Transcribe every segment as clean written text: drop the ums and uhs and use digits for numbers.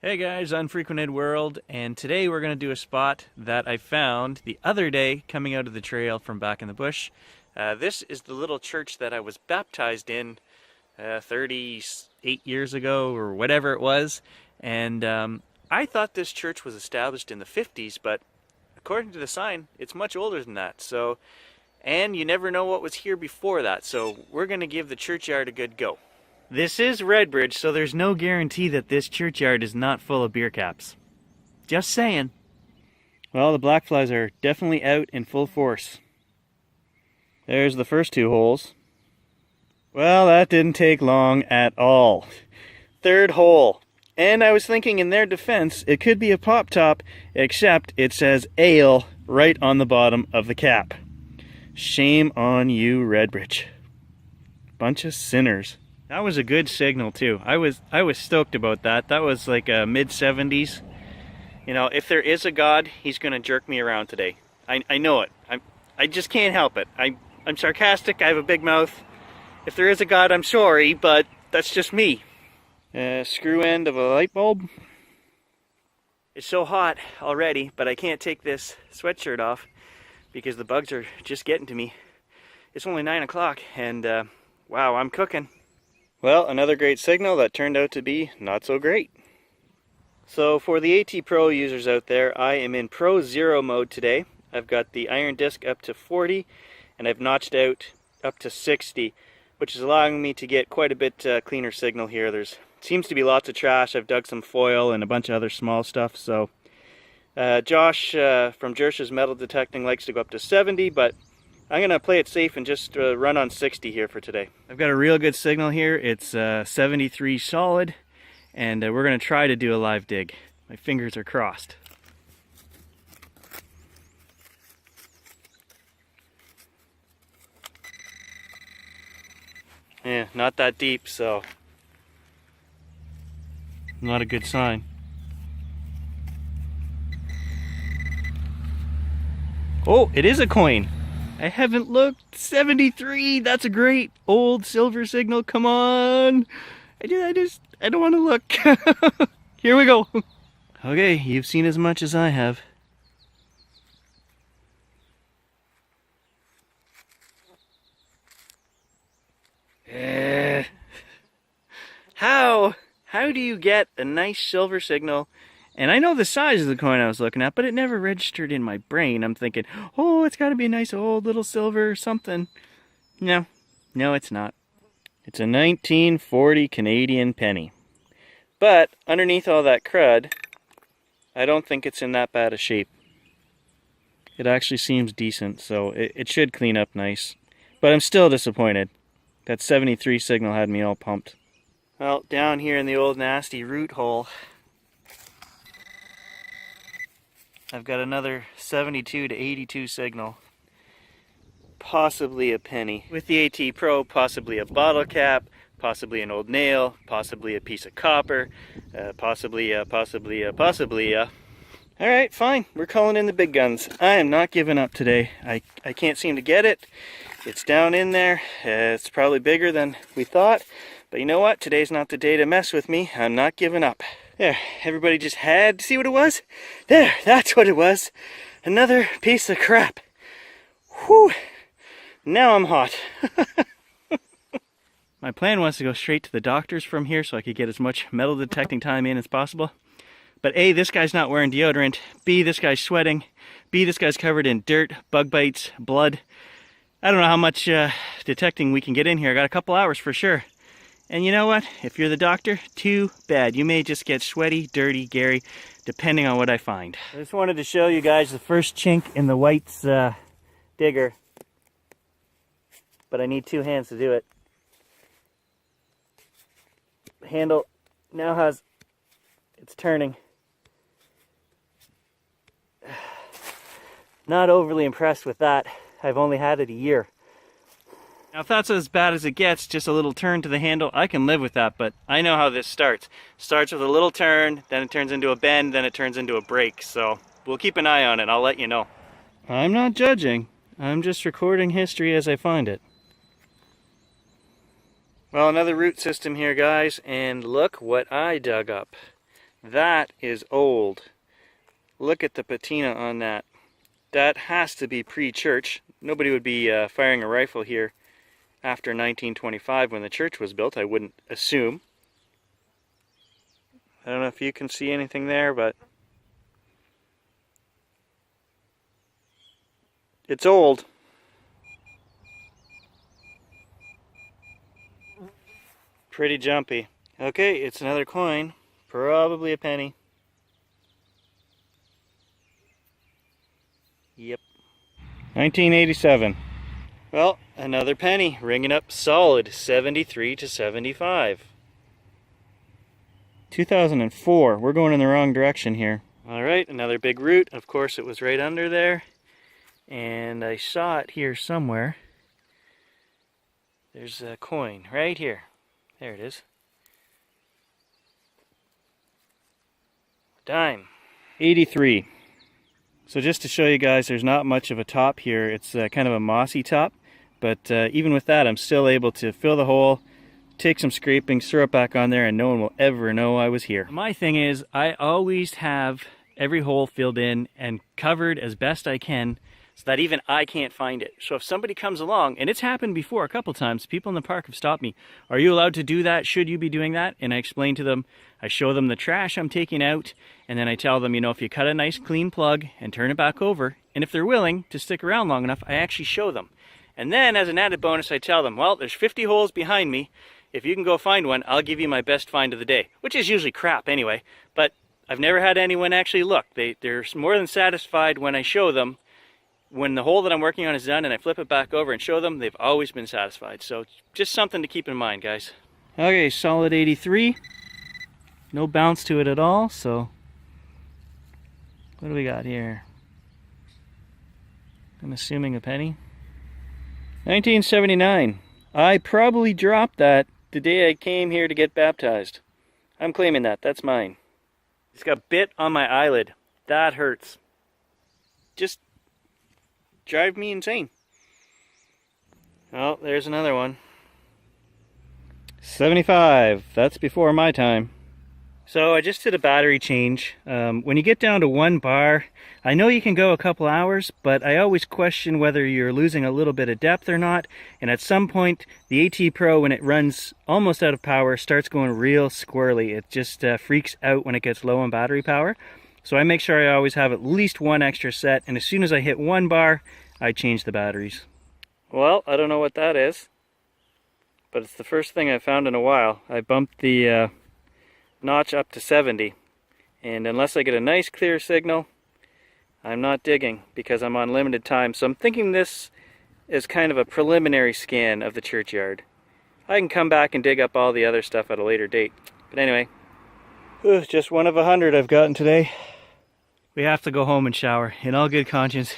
Hey guys, Unfrequented World, and today we're going to do a spot that I found the other day coming out of the trail from back in the bush. This is the little church that I was baptized in 38 years ago or whatever it was, and I thought this church was established in the 50s, but according to the sign, it's much older than that. And you never know what was here before that, so we're going to give the churchyard a good go. This is Redbridge, so there's no guarantee that this churchyard is not full of beer caps. Just saying. Well, the black flies are definitely out in full force. There's the first two holes. Well, that didn't take long at all. Third hole. And I was thinking, in their defense, it could be a pop top, except it says ale right on the bottom of the cap. Shame on you, Redbridge. Bunch of sinners. That was a good signal too. I was stoked about that. That was like a mid-70s. You know, if there is a God, he's gonna jerk me around today. I know it. I just can't help it. I'm sarcastic. I have a big mouth. If there is a God, I'm sorry, but that's just me. Screw end of a light bulb. It's so hot already, but I can't take this sweatshirt off because the bugs are just getting to me. It's only 9 o'clock, and wow, I'm cooking. Well, another great signal that turned out to be not so great. So for the AT Pro users out there, I am in Pro Zero mode today. I've got the iron disc up to 40 and I've notched out up to 60, which is allowing me to get quite a bit cleaner signal here. There's seems to be lots of trash. I've dug some foil and a bunch of other small stuff. So Josh from Jersh's Metal Detecting likes to go up to 70, but I'm going to play it safe and just run on 60 here for today. I've got a real good signal here. It's 73 solid, and we're going to try to do a live dig. My fingers are crossed. Yeah, not that deep, so not a good sign. Oh, it is a coin. I haven't looked. 73. That's a great old silver signal. Come on. I don't want to look. Here we go. Okay, you've seen as much as I have. How do you get a nice silver signal? And I know the size of the coin I was looking at, but it never registered in my brain. I'm thinking, oh, it's got to be a nice old little silver something. No, it's not. It's a 1940 Canadian penny. But underneath all that crud, I don't think it's in that bad a shape. It actually seems decent, so it should clean up nice. But I'm still disappointed. That 73 signal had me all pumped. Well, down here in the old nasty root hole, I've got another 72 to 82 signal. Possibly a penny. With the AT Pro, possibly a bottle cap, possibly an old nail, possibly a piece of copper, possibly a. Alright, fine. We're calling in the big guns. I am not giving up today. I can't seem to get it. It's down in there. It's probably bigger than we thought. But you know what? Today's not the day to mess with me. I'm not giving up. There, everybody just had to see what it was. There, that's what it was. Another piece of crap. Whew. Now I'm hot. My plan was to go straight to the doctor's from here so I could get as much metal detecting time in as possible. But A, this guy's not wearing deodorant. B, this guy's sweating. B, this guy's covered in dirt, bug bites, blood. I don't know how much detecting we can get in here. I got a couple hours for sure. And you know what? If you're the doctor, too bad. You may just get sweaty, dirty, Gary, depending on what I find. I just wanted to show you guys the first chink in the white's digger. But I need two hands to do it. The handle now has, it's turning. Not overly impressed with that. I've only had it a year. Now if that's as bad as it gets, just a little turn to the handle, I can live with that, but I know how this starts. Starts with a little turn, then it turns into a bend, then it turns into a break, so we'll keep an eye on it, I'll let you know. I'm not judging, I'm just recording history as I find it. Well, another root system here, guys, and look what I dug up. That is old. Look at the patina on that. That has to be pre-church. Nobody would be firing a rifle here after 1925 when the church was built, I wouldn't assume. I don't know if you can see anything there, but it's old. Pretty jumpy. Okay, it's another coin. Probably a penny. Yep. 1987. Well, another penny, ringing up solid 73 to 75. 2004. We're going in the wrong direction here. All right, another big root. Of course, it was right under there. And I saw it here somewhere. There's a coin right here. There it is. Dime. 83. So just to show you guys, there's not much of a top here. It's kind of a mossy top. But even with that, I'm still able to fill the hole, take some scrapings, throw it back on there, and no one will ever know I was here. My thing is, I always have every hole filled in and covered as best I can so that even I can't find it. So if somebody comes along, and it's happened before a couple times, people in the park have stopped me. Are you allowed to do that? Should you be doing that? And I explain to them, I show them the trash I'm taking out, and then I tell them, you know, if you cut a nice clean plug and turn it back over, and if they're willing to stick around long enough, I actually show them. And then, as an added bonus, I tell them, well, there's 50 holes behind me. If you can go find one, I'll give you my best find of the day. Which is usually crap anyway. But I've never had anyone actually look. They're more than satisfied when I show them. When the hole that I'm working on is done and I flip it back over and show them, they've always been satisfied. So just something to keep in mind, guys. Okay, solid 83. No bounce to it at all, so... What do we got here? I'm assuming a penny. 1979. I probably dropped that the day I came here to get baptized. I'm claiming that. That's mine. It's got bit on my eyelid. That hurts. Just drive me insane. Oh, there's another one. 75. That's before my time. So I just did a battery change. When you get down to 1 bar, I know you can go a couple hours, but I always question whether you're losing a little bit of depth or not. And at some point, the AT Pro, when it runs almost out of power, starts going real squirrely. It just freaks out when it gets low on battery power. So I make sure I always have at least one extra set, and as soon as I hit 1 bar, I change the batteries. Well, I don't know what that is, but it's the first thing I've found in a while. I bumped the notch up to 70, and unless I get a nice clear signal, I'm not digging because I'm on limited time. So I'm thinking this is kind of a preliminary scan of the churchyard. I can come back and dig up all the other stuff at a later date. But anyway, just one of 100 I've gotten today. We have to go home and shower in all good conscience.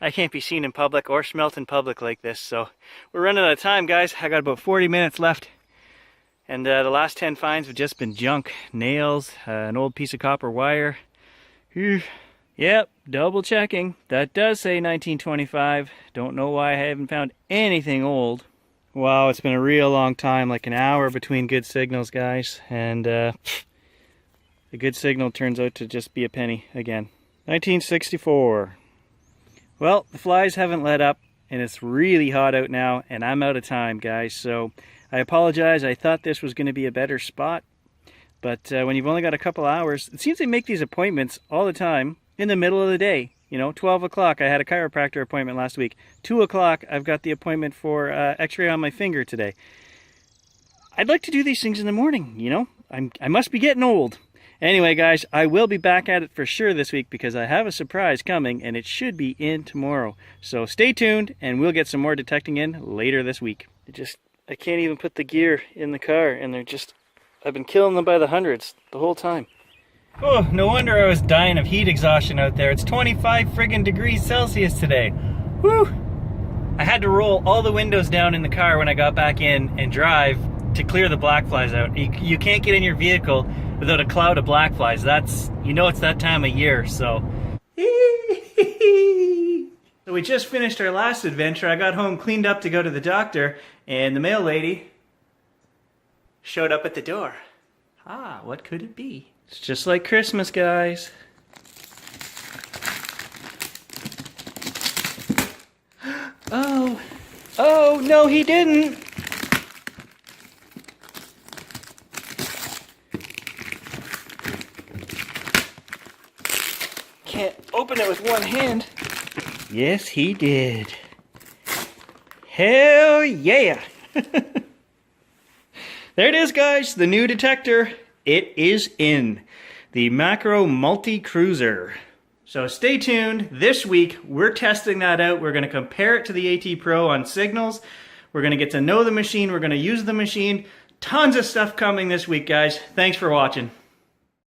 I can't be seen in public or smelt in public like this, so we're running out of time, guys. I got about 40 minutes left. And the last 10 finds have just been junk. Nails, an old piece of copper wire. Whew. Yep, double checking. That does say 1925. Don't know why I haven't found anything old. Wow, it's been a real long time, like an hour between good signals, guys. And the good signal turns out to just be a penny again. 1964. Well, the flies haven't let up, and it's really hot out now, and I'm out of time, guys. So I apologize. I thought this was going to be a better spot, but when you've only got a couple hours, it seems they make these appointments all the time in the middle of the day. You know, 12 o'clock, I had a chiropractor appointment last week. 2 o'clock, I've got the appointment for x-ray on my finger today. I'd like to do these things in the morning, you know? I must be getting old. Anyway, guys, I will be back at it for sure this week because I have a surprise coming, and it should be in tomorrow. So stay tuned, and we'll get some more detecting in later this week. I can't even put the gear in the car, and I've been killing them by the hundreds the whole time. Oh, no wonder I was dying of heat exhaustion out there. It's 25 friggin' degrees Celsius today. Whew! I had to roll all the windows down in the car when I got back in and drive to clear the black flies out. You can't get in your vehicle without a cloud of black flies. You know it's that time of year, so. So we just finished our last adventure. I got home, cleaned up to go to the doctor, and the mail lady showed up at the door. Ah, what could it be? It's just like Christmas, guys. Oh. Oh, no, he didn't. Can't open it with one hand. Yes, he did. Hell yeah. There it is, guys. The new detector. It is in the Macro Multi-Cruiser. So stay tuned. This week, we're testing that out. We're going to compare it to the AT Pro on signals. We're going to get to know the machine. We're going to use the machine. Tons of stuff coming this week, guys. Thanks for watching.